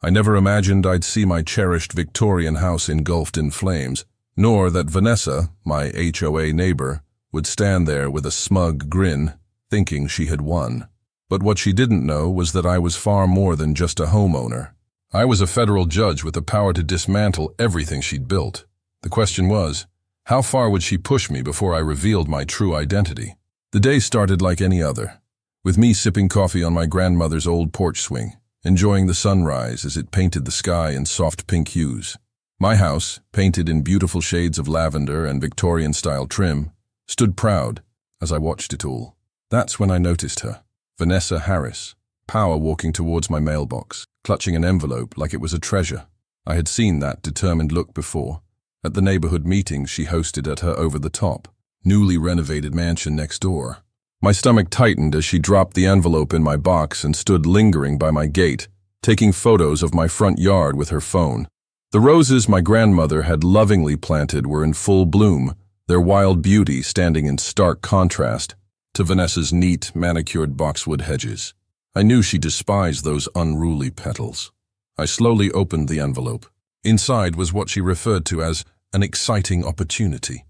I never imagined I'd see my cherished Victorian house engulfed in flames, nor that Vanessa, my HOA neighbor, would stand there with a smug grin, thinking she had won. But what she didn't know was that I was far more than just a homeowner. I was a federal judge with the power to dismantle everything she'd built. The question was, how far would she push me before I revealed my true identity? The day started like any other, with me sipping coffee on my grandmother's old porch swing, enjoying the sunrise as it painted the sky in soft pink hues. My house, painted in beautiful shades of lavender and Victorian-style trim, stood proud as I watched it all. That's when I noticed her, Vanessa Harris, power walking towards my mailbox, clutching an envelope like it was a treasure. I had seen that determined look before, at the neighborhood meetings she hosted at her over-the-top, newly renovated mansion next door. My stomach tightened as she dropped the envelope in my box and stood lingering by my gate, taking photos of my front yard with her phone. The roses my grandmother had lovingly planted were in full bloom, their wild beauty standing in stark contrast to Vanessa's neat, manicured boxwood hedges. I knew she despised those unruly petals. I slowly opened the envelope. Inside was what she referred to as an exciting opportunity,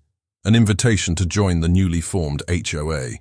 an invitation to join the newly formed HOA.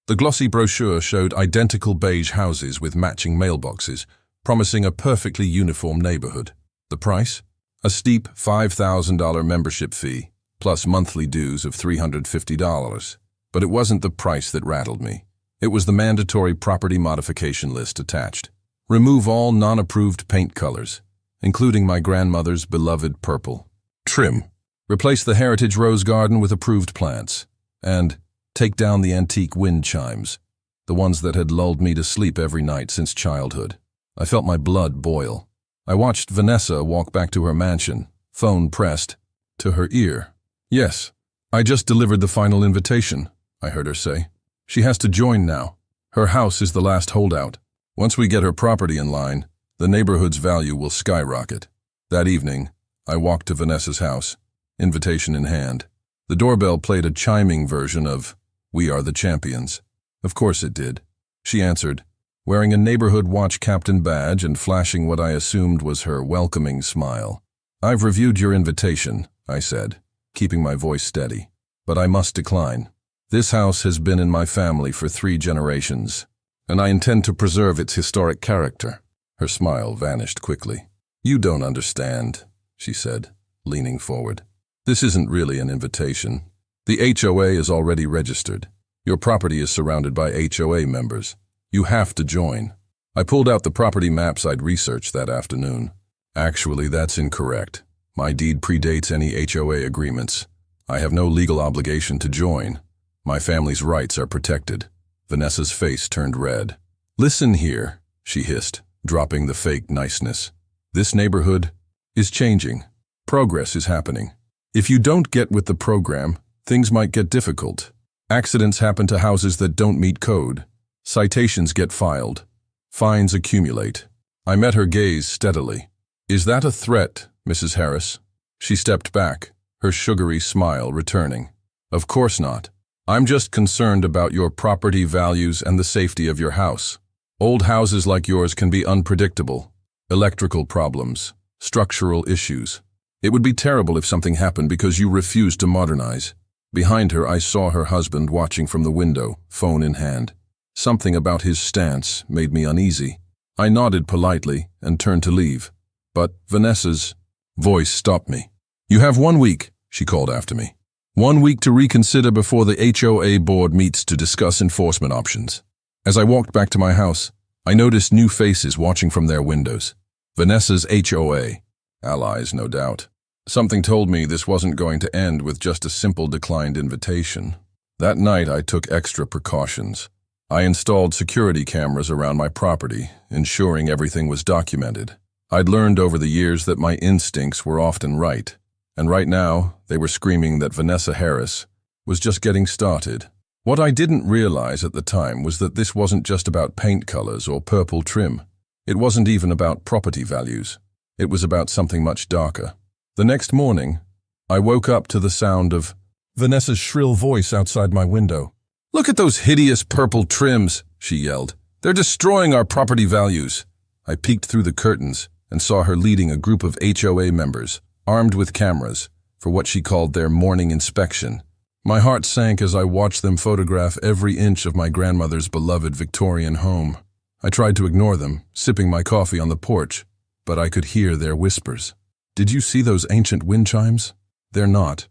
The glossy brochure showed identical beige houses with matching mailboxes, promising a perfectly uniform neighborhood. The price? A steep $5,000 membership fee, plus monthly dues of $350. But it wasn't the price that rattled me. It was the mandatory property modification list attached. Remove all non-approved paint colors, including my grandmother's beloved purple. Trim. Replace the heritage rose garden with approved plants. And take down the antique wind chimes, the ones that had lulled me to sleep every night since childhood. I felt my blood boil. I watched Vanessa walk back to her mansion, phone pressed to her ear. "Yes, I just delivered the final invitation," I heard her say. "She has to join now. Her house is the last holdout. Once we get her property in line, the neighborhood's value will skyrocket." That evening, I walked to Vanessa's house, invitation in hand. The doorbell played a chiming version of "We Are the Champions." Of course it did. She answered, wearing a neighborhood watch captain badge and flashing what I assumed was her welcoming smile. "I've reviewed your invitation," I said, keeping my voice steady, "but I must decline. This house has been in my family for 3 generations, and I intend to preserve its historic character." Her smile vanished quickly. "You don't understand," she said, leaning forward. "This isn't really an invitation. The HOA is already registered. Your property is surrounded by HOA members. You have to join." I pulled out the property maps I'd researched that afternoon. "Actually, that's incorrect. My deed predates any HOA agreements. I have no legal obligation to join. My family's rights are protected." Vanessa's face turned red. "Listen here," she hissed, dropping the fake niceness. "This neighborhood is changing. Progress is happening. If you don't get with the program, things might get difficult. Accidents happen to houses that don't meet code. Citations get filed. Fines accumulate." I met her gaze steadily. "Is that a threat, Mrs. Harris?" She stepped back, her sugary smile returning. "Of course not. I'm just concerned about your property values and the safety of your house. Old houses like yours can be unpredictable. Electrical problems, structural issues. It would be terrible if something happened because you refused to modernize." Behind her, I saw her husband watching from the window, phone in hand. Something about his stance made me uneasy. I nodded politely and turned to leave, but Vanessa's voice stopped me. "You have 1 week," she called after me. 1 week to reconsider before the HOA board meets to discuss enforcement options. As I walked back to my house, I noticed new faces watching from their windows. Vanessa's HOA. Allies, no doubt. Something told me this wasn't going to end with just a simple declined invitation. That night, I took extra precautions. I installed security cameras around my property, ensuring everything was documented. I'd learned over the years that my instincts were often right, and right now, they were screaming that Vanessa Harris was just getting started. What I didn't realize at the time was that this wasn't just about paint colors or purple trim. It wasn't even about property values. It was about something much darker. The next morning, I woke up to the sound of Vanessa's shrill voice outside my window. "Look at those hideous purple trims," she yelled. "They're destroying our property values." I peeked through the curtains, and saw her leading a group of HOA members, armed with cameras, for what she called their morning inspection. My heart sank as I watched them photograph every inch of my grandmother's beloved Victorian home. I tried to ignore them, sipping my coffee on the porch, but I could hear their whispers. "Did you see those ancient wind chimes? They're not."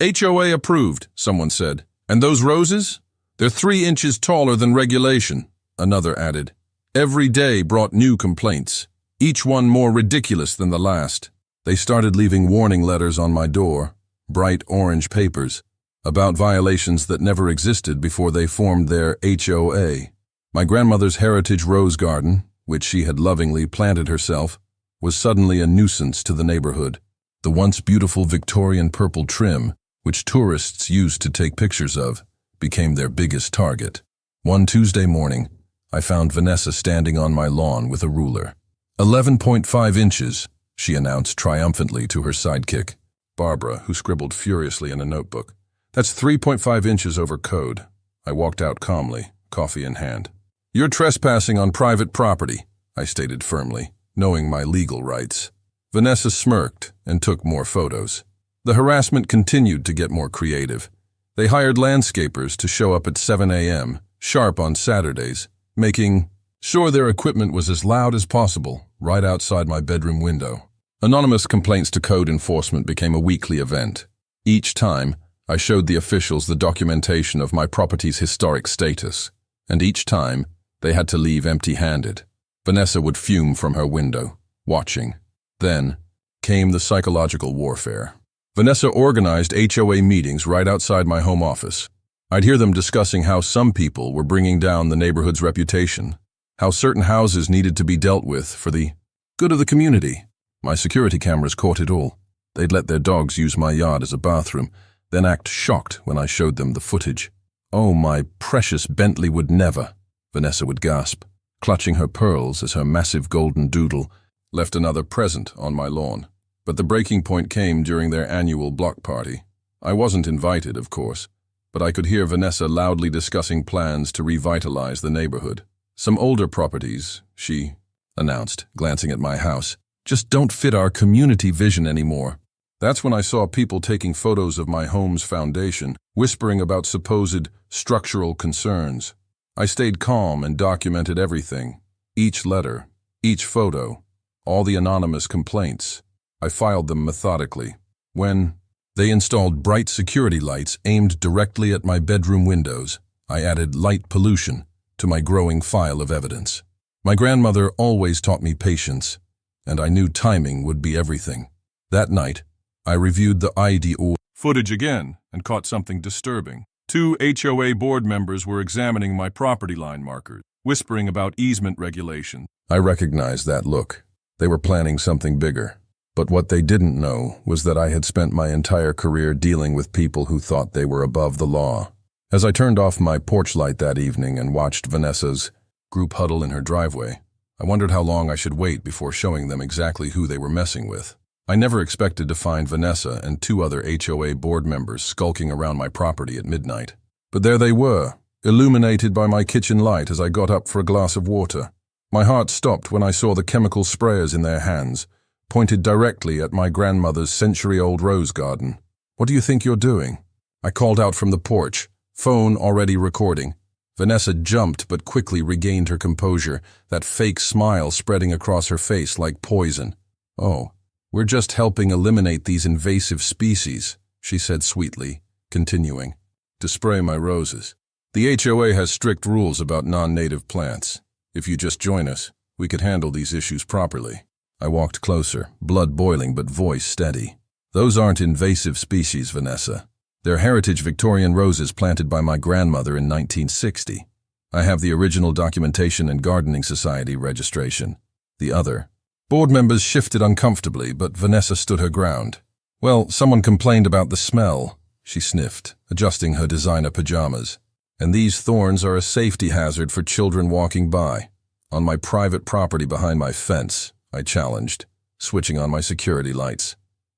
"HOA approved," someone said. "And those roses? They're 3 inches taller than regulation," another added. Every day brought new complaints, each one more ridiculous than the last. They started leaving warning letters on my door, bright orange papers, about violations that never existed before they formed their HOA. My grandmother's heritage rose garden, which she had lovingly planted herself, was suddenly a nuisance to the neighborhood. The once beautiful Victorian purple trim, which tourists used to take pictures of, became their biggest target. One Tuesday morning, I found Vanessa standing on my lawn with a ruler. 11.5 inches, she announced triumphantly to her sidekick, Barbara, who scribbled furiously in a notebook. "That's 3.5 inches over code." I walked out calmly, coffee in hand. "You're trespassing on private property," I stated firmly, knowing my legal rights. Vanessa smirked and took more photos. The harassment continued to get more creative. They hired landscapers to show up at 7 a.m., sharp on Saturdays, making sure their equipment was as loud as possible, right outside my bedroom window. Anonymous complaints to code enforcement became a weekly event. Each time, I showed the officials the documentation of my property's historic status, and each time, they had to leave empty-handed. Vanessa would fume from her window, watching. Then came the psychological warfare. Vanessa organized HOA meetings right outside my home office. I'd hear them discussing how some people were bringing down the neighborhood's reputation, how certain houses needed to be dealt with for the good of the community. My security cameras caught it all. They'd let their dogs use my yard as a bathroom, then act shocked when I showed them the footage. "Oh, my precious Bentley would never," Vanessa would gasp, clutching her pearls as her massive golden doodle left another present on my lawn. But the breaking point came during their annual block party. I wasn't invited, of course, but I could hear Vanessa loudly discussing plans to revitalize the neighborhood. "Some older properties," she announced, glancing at my house, "just don't fit our community vision anymore." That's when I saw people taking photos of my home's foundation, whispering about supposed structural concerns. I stayed calm and documented everything. Each letter, each photo, all the anonymous complaints. I filed them methodically. When they installed bright security lights aimed directly at my bedroom windows, I added light pollution to my growing file of evidence. My grandmother always taught me patience, and I knew timing would be everything. That night, I reviewed the ID footage again and caught something disturbing. 2 HOA board members were examining my property line markers, whispering about easement regulation. I recognized that look. They were planning something bigger. But what they didn't know was that I had spent my entire career dealing with people who thought they were above the law. As I turned off my porch light that evening and watched Vanessa's group huddle in her driveway, I wondered how long I should wait before showing them exactly who they were messing with. I never expected to find Vanessa and 2 other HOA board members skulking around my property at midnight. But there they were, illuminated by my kitchen light as I got up for a glass of water. My heart stopped when I saw the chemical sprayers in their hands, pointed directly at my grandmother's century-old rose garden. "What do you think you're doing?" I called out from the porch, phone already recording. Vanessa jumped but quickly regained her composure, that fake smile spreading across her face like poison. "Oh, we're just helping eliminate these invasive species," she said sweetly, continuing to spray my roses. "The HOA has strict rules about non-native plants. If you just join us, we could handle these issues properly." I walked closer, blood boiling but voice steady. "Those aren't invasive species, Vanessa. They're heritage Victorian roses planted by my grandmother in 1960. I have the original Documentation and Gardening Society registration. The other." Board members shifted uncomfortably, but Vanessa stood her ground. "Well, someone complained about the smell," she sniffed, adjusting her designer pajamas. "And these thorns are a safety hazard for children walking by. On my private property behind my fence," I challenged, switching on my security lights.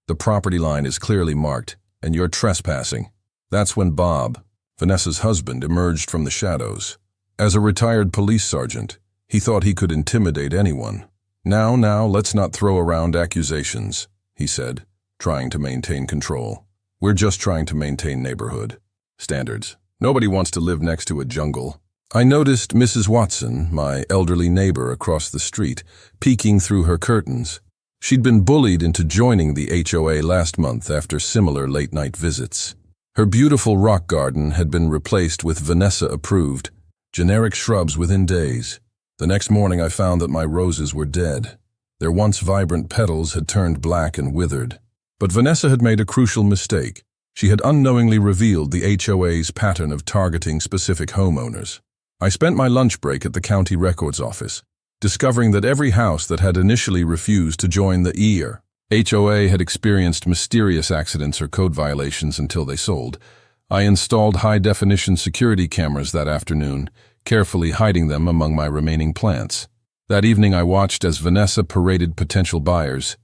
"The property line is clearly marked, and you're trespassing." That's when Bob, Vanessa's husband, emerged from the shadows. As a retired police sergeant, he thought he could intimidate anyone. Now, let's not throw around accusations, he said, trying to maintain control. We're just trying to maintain neighborhood standards. Nobody wants to live next to a jungle. I noticed Mrs. Watson, my elderly neighbor across the street, peeking through her curtains. She'd been bullied into joining the HOA last month after similar late-night visits. Her beautiful rock garden had been replaced with Vanessa-approved, generic shrubs within days. The next morning I found that my roses were dead. Their once vibrant petals had turned black and withered. But Vanessa had made a crucial mistake. She had unknowingly revealed the HOA's pattern of targeting specific homeowners. I spent my lunch break at the county records office, discovering that every house that had initially refused to join the HOA had experienced mysterious accidents or code violations until they sold. I installed high-definition security cameras that afternoon, carefully hiding them among my remaining plants. That evening I watched as Vanessa paraded potential buyers.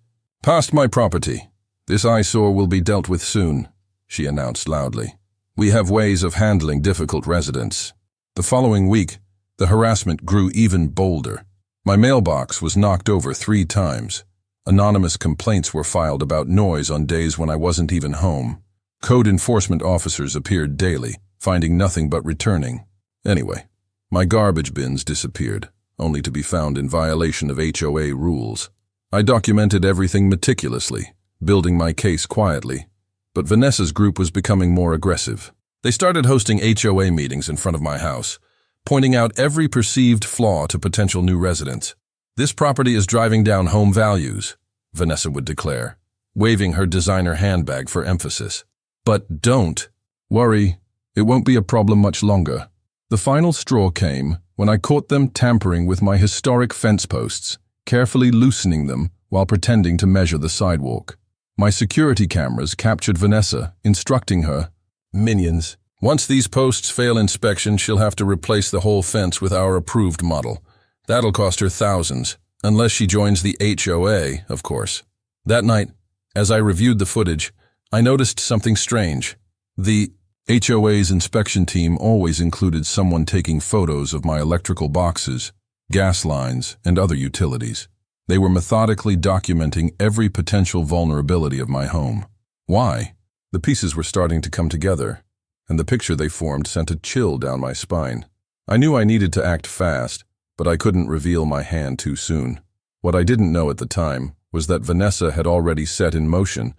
"Past my property. This eyesore will be dealt with soon," she announced loudly. "We have ways of handling difficult residents." The following week, the harassment grew even bolder. My mailbox was knocked over 3 times. Anonymous complaints were filed about noise on days when I wasn't even home. Code enforcement officers appeared daily, finding nothing but returning. Anyway, my garbage bins disappeared, only to be found in violation of HOA rules. I documented everything meticulously, building my case quietly. But Vanessa's group was becoming more aggressive. They started hosting HOA meetings in front of my house, pointing out every perceived flaw to potential new residents. "This property is driving down home values," Vanessa would declare, waving her designer handbag for emphasis. "But don't worry, it won't be a problem much longer." The final straw came when I caught them tampering with my historic fence posts, carefully loosening them while pretending to measure the sidewalk. My security cameras captured Vanessa, instructing her, "Minions, once these posts fail inspection, she'll have to replace the whole fence with our approved model. That'll cost her thousands, unless she joins the HOA, of course." That night, as I reviewed the footage, I noticed something strange. The HOA's inspection team always included someone taking photos of my electrical boxes, gas lines, and other utilities. They were methodically documenting every potential vulnerability of my home. Why? The pieces were starting to come together, and the picture they formed sent a chill down my spine. I knew I needed to act fast, but I couldn't reveal my hand too soon. What I didn't know at the time was that Vanessa had already set in motion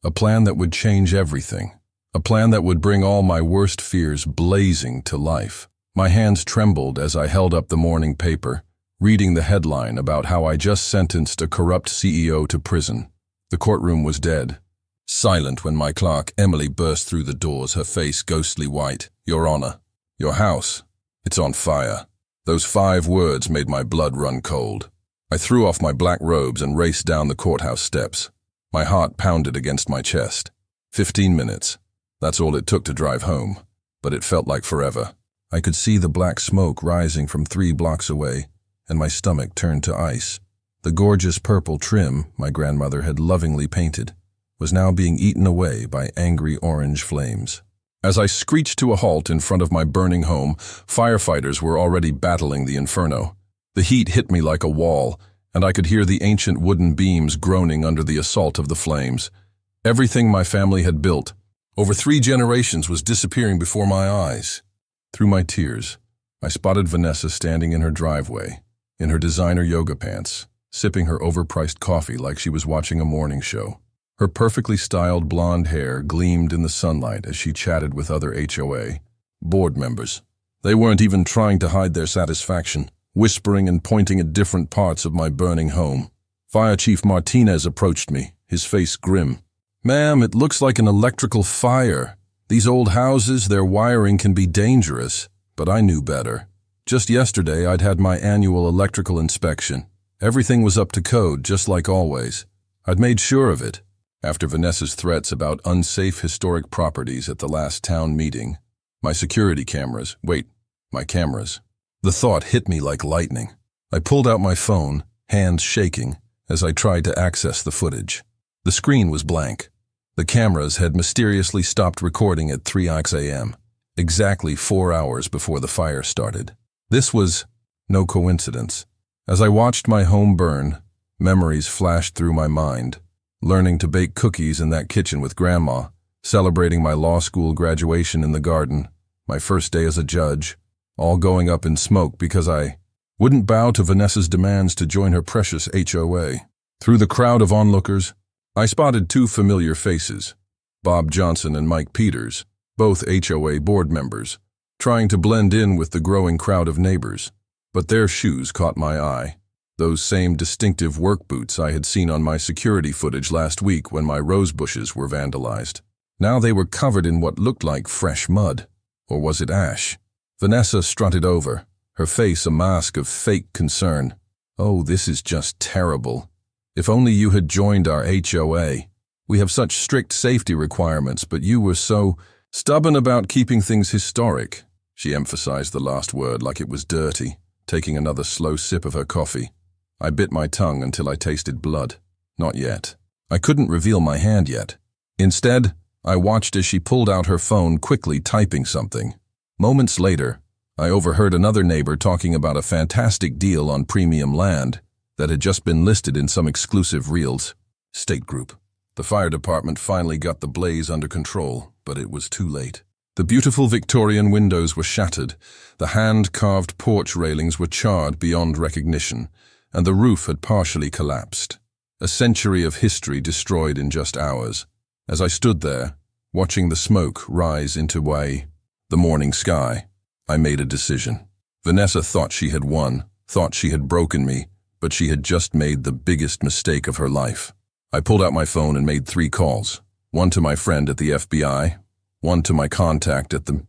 a plan that would change everything, a plan that would bring all my worst fears blazing to life. My hands trembled as I held up the morning paper, reading the headline about how I just sentenced a corrupt CEO to prison. The courtroom was dead. Silent when my clerk Emily burst through the doors, her face ghostly white. "Your Honor, your house, it's on fire." Those 5 words made my blood run cold. I threw off my black robes and raced down the courthouse steps. My heart pounded against my chest. 15 minutes. That's all it took to drive home, but it felt like forever. I could see the black smoke rising from 3 blocks away, and my stomach turned to ice. The gorgeous purple trim my grandmother had lovingly painted was now being eaten away by angry orange flames. As I screeched to a halt in front of my burning home, firefighters were already battling the inferno. The heat hit me like a wall, and I could hear the ancient wooden beams groaning under the assault of the flames. Everything my family had built, over 3 generations, was disappearing before my eyes. Through my tears, I spotted Vanessa standing in her driveway, in her designer yoga pants, sipping her overpriced coffee like she was watching a morning show. Her perfectly styled blonde hair gleamed in the sunlight as she chatted with other HOA board members. They weren't even trying to hide their satisfaction, whispering and pointing at different parts of my burning home. Fire Chief Martinez approached me, his face grim. "Ma'am, it looks like an electrical fire. These old houses, their wiring can be dangerous." But I knew better. Just yesterday, I'd had my annual electrical inspection. Everything was up to code, just like always. I'd made sure of it. After Vanessa's threats about unsafe historic properties at the last town meeting, my cameras. The thought hit me like lightning. I pulled out my phone, hands shaking, as I tried to access the footage. The screen was blank. The cameras had mysteriously stopped recording at 3 a.m., exactly 4 hours before the fire started. This was no coincidence. As I watched my home burn, Memories flashed through my mind. Learning to bake cookies in that kitchen with Grandma, celebrating my law school graduation in the garden, my first day as a judge, all going up in smoke because I wouldn't bow to Vanessa's demands to join her precious HOA. Through the crowd of onlookers, I spotted two familiar faces, Bob Johnson and Mike Peters, both HOA board members, trying to blend in with the growing crowd of neighbors. But their shoes caught my eye. Those same distinctive work boots I had seen on my security footage last week when my rose bushes were vandalized. Now they were covered in what looked like fresh mud. Or was it ash? Vanessa strutted over, her face a mask of fake concern. "Oh, this is just terrible. If only you had joined our HOA. We have such strict safety requirements, but you were so stubborn about keeping things historic." She emphasized the last word like it was dirty, taking another slow sip of her coffee. I bit my tongue until I tasted blood. Not yet. I couldn't reveal my hand yet. Instead, I watched as she pulled out her phone, quickly typing something. Moments later, I overheard another neighbor talking about a fantastic deal on premium land that had just been listed in some exclusive real estate group. The fire department finally got the blaze under control, but it was too late. The beautiful Victorian windows were shattered, the hand-carved porch railings were charred beyond recognition, and the roof had partially collapsed. A century of history destroyed in just hours. As I stood there, watching the smoke rise into the morning sky, I made a decision. Vanessa thought she had won, thought she had broken me, but she had just made the biggest mistake of her life. I pulled out my phone and made 3 calls, one to my friend at the FBI, one to my contact at the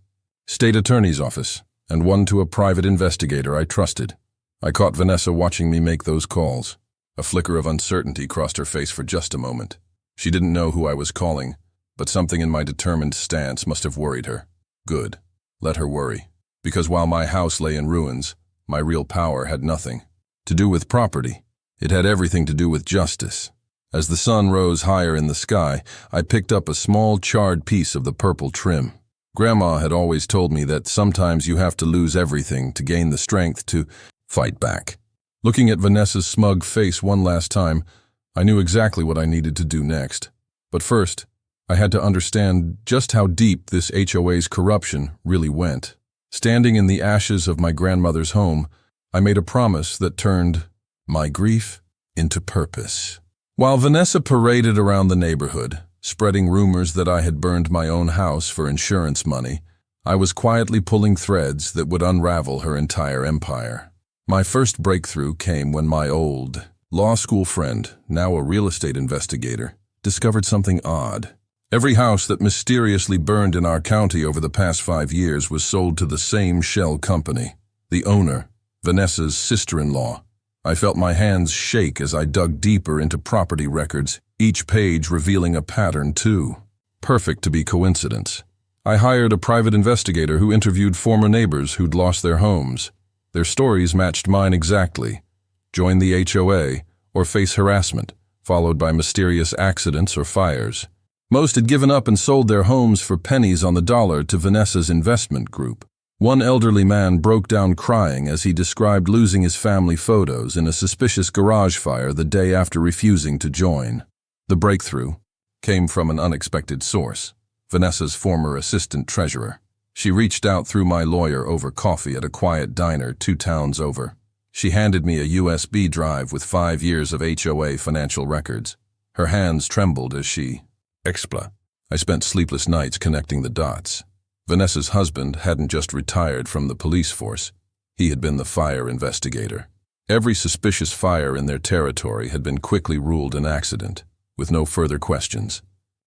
state attorney's office, and one to a private investigator I trusted. I caught Vanessa watching me make those calls. A flicker of uncertainty crossed her face for just a moment. She didn't know who I was calling, but something in my determined stance must have worried her. Good. Let her worry. Because while my house lay in ruins, my real power had nothing to do with property. It had everything to do with justice. As the sun rose higher in the sky, I picked up a small charred piece of the purple trim. Grandma had always told me that sometimes you have to lose everything to gain the strength to fight back. Looking at Vanessa's smug face one last time, I knew exactly what I needed to do next. But first, I had to understand just how deep this HOA's corruption really went. Standing in the ashes of my grandmother's home, I made a promise that turned my grief into purpose. While Vanessa paraded around the neighborhood, spreading rumors that I had burned my own house for insurance money, I was quietly pulling threads that would unravel her entire empire. My first breakthrough came when my old law school friend, now a real estate investigator, discovered something odd. Every house that mysteriously burned in our county over the past 5 years was sold to the same shell company. The owner, Vanessa's sister-in-law. I felt my hands shake as I dug deeper into property records, each page revealing a pattern too perfect to be coincidence. I hired a private investigator who interviewed former neighbors who'd lost their homes. Their stories matched mine exactly. Join the HOA or face harassment, followed by mysterious accidents or fires. Most had given up and sold their homes for pennies on the dollar to Vanessa's investment group. One elderly man broke down crying as he described losing his family photos in a suspicious garage fire the day after refusing to join. The breakthrough came from an unexpected source, Vanessa's former assistant treasurer. She reached out through my lawyer over coffee at a quiet diner 2 towns over. She handed me a USB drive with 5 years of HOA financial records. Her hands trembled as she explained. I spent sleepless nights connecting the dots. Vanessa's husband hadn't just retired from the police force. He had been the fire investigator. Every suspicious fire in their territory had been quickly ruled an accident, with no further questions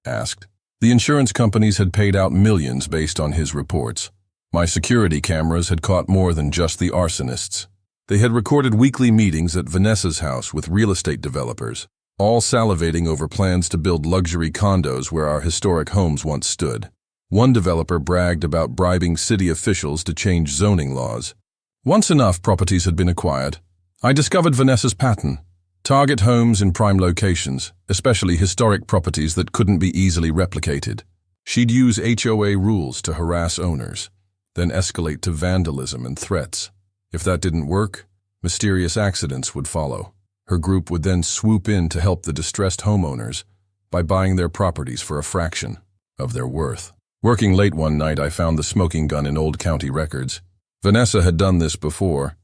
asked. The insurance companies had paid out millions based on his reports. My security cameras had caught more than just the arsonists. They had recorded weekly meetings at Vanessa's house with real estate developers, all salivating over plans to build luxury condos where our historic homes once stood. One developer bragged about bribing city officials to change zoning laws. Once enough properties had been acquired, I discovered Vanessa's pattern. Target homes in prime locations, especially historic properties that couldn't be easily replicated. She'd use HOA rules to harass owners, then escalate to vandalism and threats. If that didn't work, mysterious accidents would follow. Her group would then swoop in to help the distressed homeowners by buying their properties for a fraction of their worth. Working late one night, I found the smoking gun in old county records. Vanessa had done this before.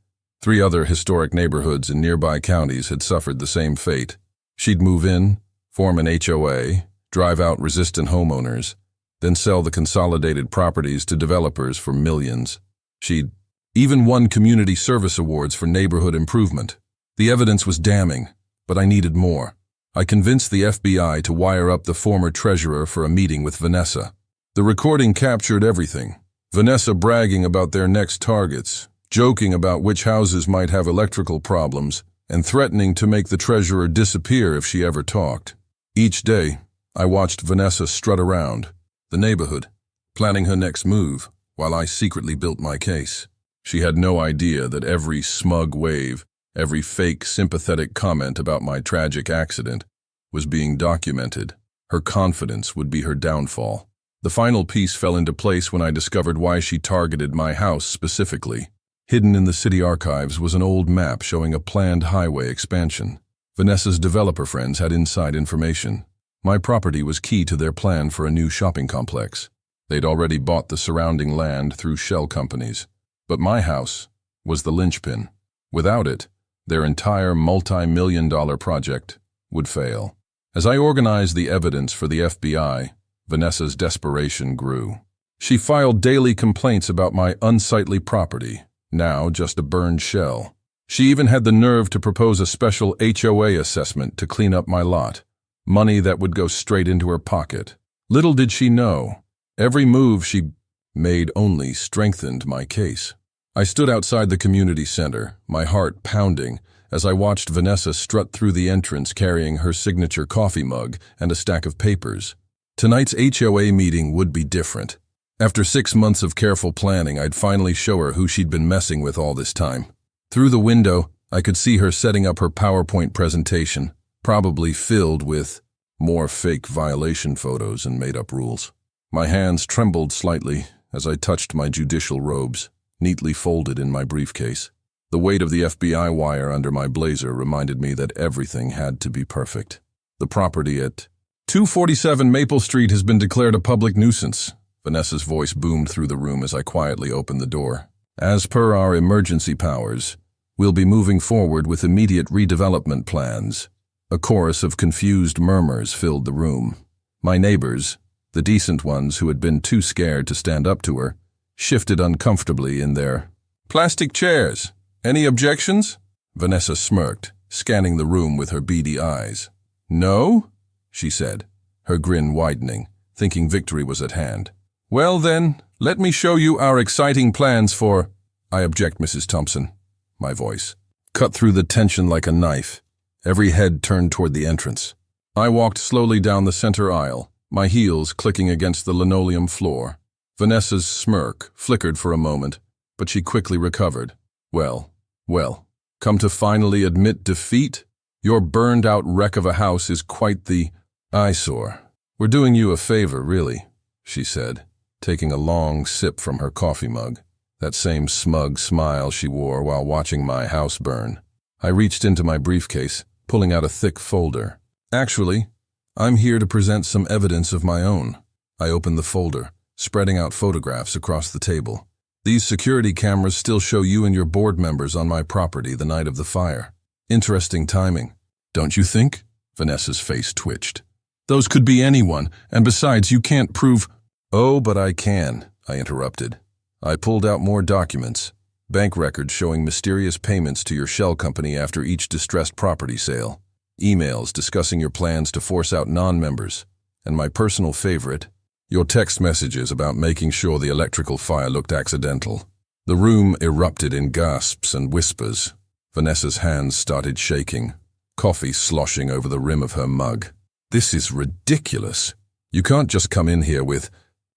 3 other historic neighborhoods in nearby counties had suffered the same fate. She'd move in, form an HOA, drive out resistant homeowners, then sell the consolidated properties to developers for millions. She'd even won community service awards for neighborhood improvement. The evidence was damning, but I needed more. I convinced the FBI to wire up the former treasurer for a meeting with Vanessa. The recording captured everything. Vanessa bragging about their next targets, joking about which houses might have electrical problems, and threatening to make the treasurer disappear if she ever talked. Each day, I watched Vanessa strut around the neighborhood, planning her next move, while I secretly built my case. She had no idea that every smug wave, every fake sympathetic comment about my tragic accident was being documented. Her confidence would be her downfall. The final piece fell into place when I discovered why she targeted my house specifically. Hidden in the city archives was an old map showing a planned highway expansion. Vanessa's developer friends had inside information. My property was key to their plan for a new shopping complex. They'd already bought the surrounding land through shell companies. But my house was the linchpin. Without it, their entire multi-million-dollar project would fail. As I organized the evidence for the FBI, Vanessa's desperation grew. She filed daily complaints about my unsightly property, now just a burned shell. She even had the nerve to propose a special HOA assessment to clean up my lot, money that would go straight into her pocket. Little did she know, every move she made only strengthened my case. I stood outside the community center, my heart pounding, as I watched Vanessa strut through the entrance carrying her signature coffee mug and a stack of papers. Tonight's HOA meeting would be different. After 6 months of careful planning, I'd finally show her who she'd been messing with all this time. Through the window, I could see her setting up her PowerPoint presentation, probably filled with more fake violation photos and made-up rules. My hands trembled slightly as I touched my judicial robes, neatly folded in my briefcase. The weight of the FBI wire under my blazer reminded me that everything had to be perfect. The property at 247 Maple Street has been declared a public nuisance. Vanessa's voice boomed through the room as I quietly opened the door. As per our emergency powers, we'll be moving forward with immediate redevelopment plans. A chorus of confused murmurs filled the room. My neighbors, the decent ones who had been too scared to stand up to her, shifted uncomfortably in their plastic chairs. Any objections? Vanessa smirked, scanning the room with her beady eyes. No? She said, her grin widening, thinking victory was at hand. Well then, let me show you our exciting plans for— I object, Mrs. Thompson. My voice cut through the tension like a knife. Every head turned toward the entrance. I walked slowly down the center aisle, my heels clicking against the linoleum floor. Vanessa's smirk flickered for a moment, but she quickly recovered. Well, come to finally admit defeat? Your burned-out wreck of a house is quite the eyesore. We're doing you a favor, really, she said, taking a long sip from her coffee mug, that same smug smile she wore while watching my house burn. I reached into my briefcase, pulling out a thick folder. Actually, I'm here to present some evidence of my own. I opened the folder, spreading out photographs across the table. These security cameras still show you and your board members on my property the night of the fire. Interesting timing, don't you think? Vanessa's face twitched. Those could be anyone, and besides, you can't prove— Oh, but I can, I interrupted. I pulled out more documents, bank records showing mysterious payments to your shell company after each distressed property sale, emails discussing your plans to force out non-members, and my personal favorite, your text messages about making sure the electrical fire looked accidental. The room erupted in gasps and whispers. Vanessa's hands started shaking, coffee sloshing over the rim of her mug. This is ridiculous. You can't just come in here with—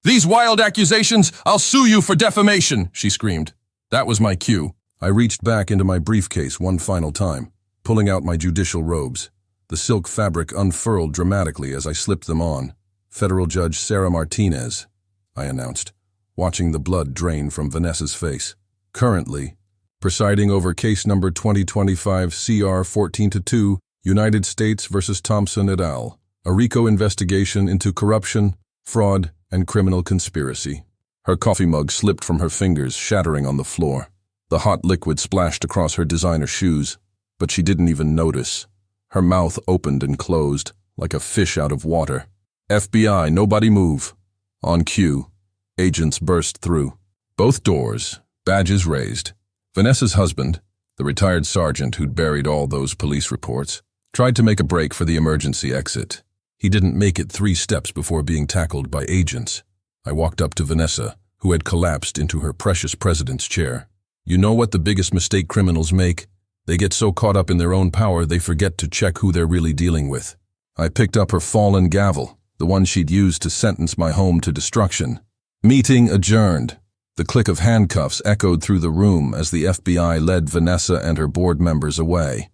These wild accusations! I'll sue you for defamation, she screamed. That was my cue. I reached back into my briefcase one final time, pulling out my judicial robes. The silk fabric unfurled dramatically as I slipped them on. Federal Judge Sarah Martinez, I announced, watching the blood drain from Vanessa's face. Currently, presiding over case number 2025 CR 14-2, United States versus Thompson et al., a RICO investigation into corruption, fraud, and criminal conspiracy. Her coffee mug slipped from her fingers, shattering on the floor. The hot liquid splashed across her designer shoes, but she didn't even notice. Her mouth opened and closed, like a fish out of water. FBI, nobody move. On cue, agents burst through. Both doors, badges raised. Vanessa's husband, the retired sergeant who'd buried all those police reports, tried to make a break for the emergency exit. He didn't make it 3 steps before being tackled by agents. I walked up to Vanessa, who had collapsed into her precious president's chair. You know what the biggest mistake criminals make? They get so caught up in their own power they forget to check who they're really dealing with. I picked up her fallen gavel, the one she'd used to sentence my home to destruction. Meeting adjourned. The click of handcuffs echoed through the room as the FBI led Vanessa and her board members away.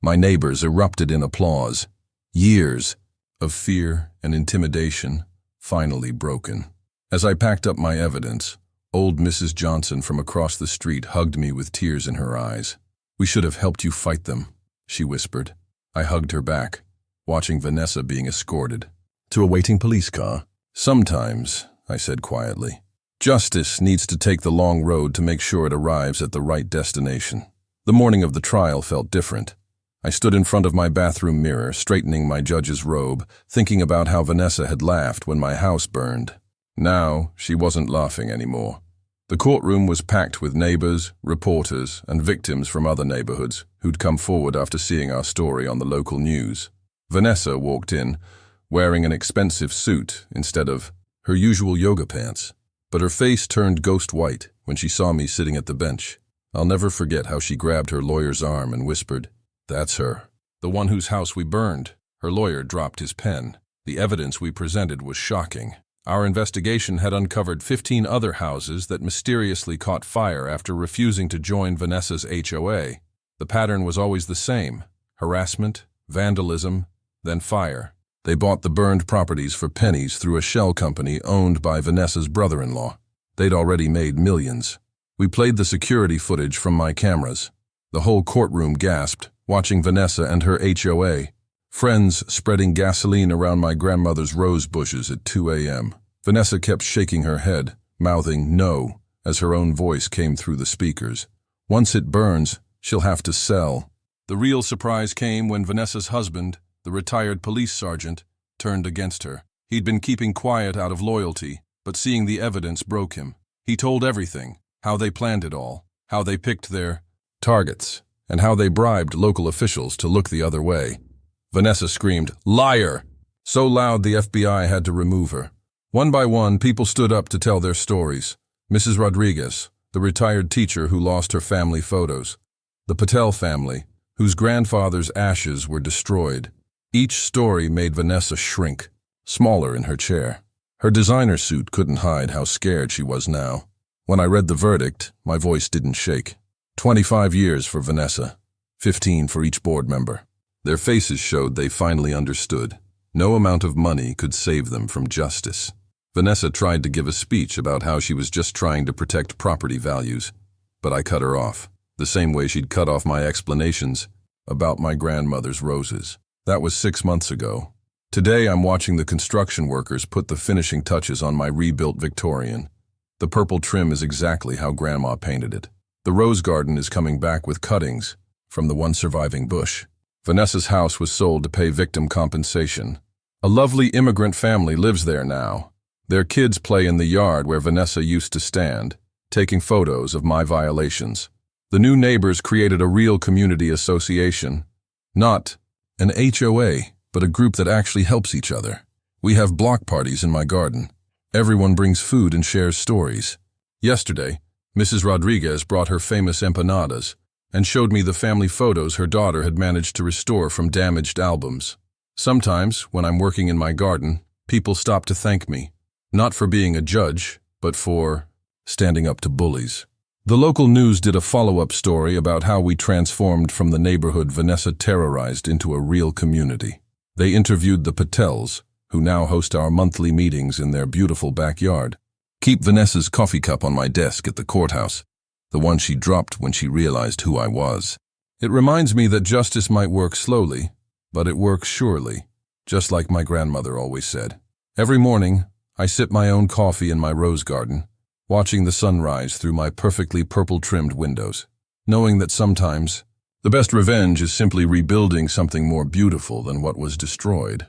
My neighbors erupted in applause. Years of fear and intimidation finally broken. As I packed up my evidence, old Mrs. Johnson from across the street hugged me with tears in her eyes. We should have helped you fight them, she whispered. I hugged her back, watching Vanessa being escorted to a waiting police car. Sometimes, I said quietly, justice needs to take the long road to make sure it arrives at the right destination. The morning of the trial felt different. I stood in front of my bathroom mirror, straightening my judge's robe, thinking about how Vanessa had laughed when my house burned. Now, she wasn't laughing anymore. The courtroom was packed with neighbors, reporters, and victims from other neighborhoods who'd come forward after seeing our story on the local news. Vanessa walked in, wearing an expensive suit instead of her usual yoga pants, but her face turned ghost white when she saw me sitting at the bench. I'll never forget how she grabbed her lawyer's arm and whispered, "That's her. The one whose house we burned." Her lawyer dropped his pen. The evidence we presented was shocking. Our investigation had uncovered 15 other houses that mysteriously caught fire after refusing to join Vanessa's HOA. The pattern was always the same: harassment, vandalism, then fire. They bought the burned properties for pennies through a shell company owned by Vanessa's brother-in-law. They'd already made millions. We played the security footage from my cameras. The whole courtroom gasped, watching Vanessa and her HOA. Friends spreading gasoline around my grandmother's rose bushes at 2 a.m. Vanessa kept shaking her head, mouthing no, as her own voice came through the speakers. Once it burns, she'll have to sell. The real surprise came when Vanessa's husband, the retired police sergeant, turned against her. He'd been keeping quiet out of loyalty, but seeing the evidence broke him. He told everything: how they planned it all, how they picked their targets, and how they bribed local officials to look the other way. Vanessa screamed, "Liar!" so loud the FBI had to remove her. One by one, people stood up to tell their stories. Mrs. Rodriguez, the retired teacher who lost her family photos. The Patel family, whose grandfather's ashes were destroyed. Each story made Vanessa shrink, smaller in her chair. Her designer suit couldn't hide how scared she was now. When I read the verdict, my voice didn't shake. 25 years for Vanessa, 15 for each board member. Their faces showed they finally understood. No amount of money could save them from justice. Vanessa tried to give a speech about how she was just trying to protect property values, but I cut her off, the same way she'd cut off my explanations about my grandmother's roses. That was 6 months ago. Today I'm watching the construction workers put the finishing touches on my rebuilt Victorian. The purple trim is exactly how Grandma painted it. The rose garden is coming back with cuttings from the one surviving bush. Vanessa's house was sold to pay victim compensation. A lovely immigrant family lives there now. Their kids play in the yard where Vanessa used to stand, taking photos of my violations. The new neighbors created a real community association. Not an HOA, but a group that actually helps each other. We have block parties in my garden. Everyone brings food and shares stories. Yesterday, Mrs. Rodriguez brought her famous empanadas and showed me the family photos her daughter had managed to restore from damaged albums. Sometimes, when I'm working in my garden, people stop to thank me, not for being a judge, but for standing up to bullies. The local news did a follow-up story about how we transformed from the neighborhood Vanessa terrorized into a real community. They interviewed the Patels, who now host our monthly meetings in their beautiful backyard. Keep Vanessa's coffee cup on my desk at the courthouse. the one she dropped when she realized who I was. It reminds me that justice might work slowly, but it works surely, just like my grandmother always said. Every morning, I sip my own coffee in my rose garden, watching the sunrise through my perfectly purple-trimmed windows, knowing that sometimes the best revenge is simply rebuilding something more beautiful than what was destroyed.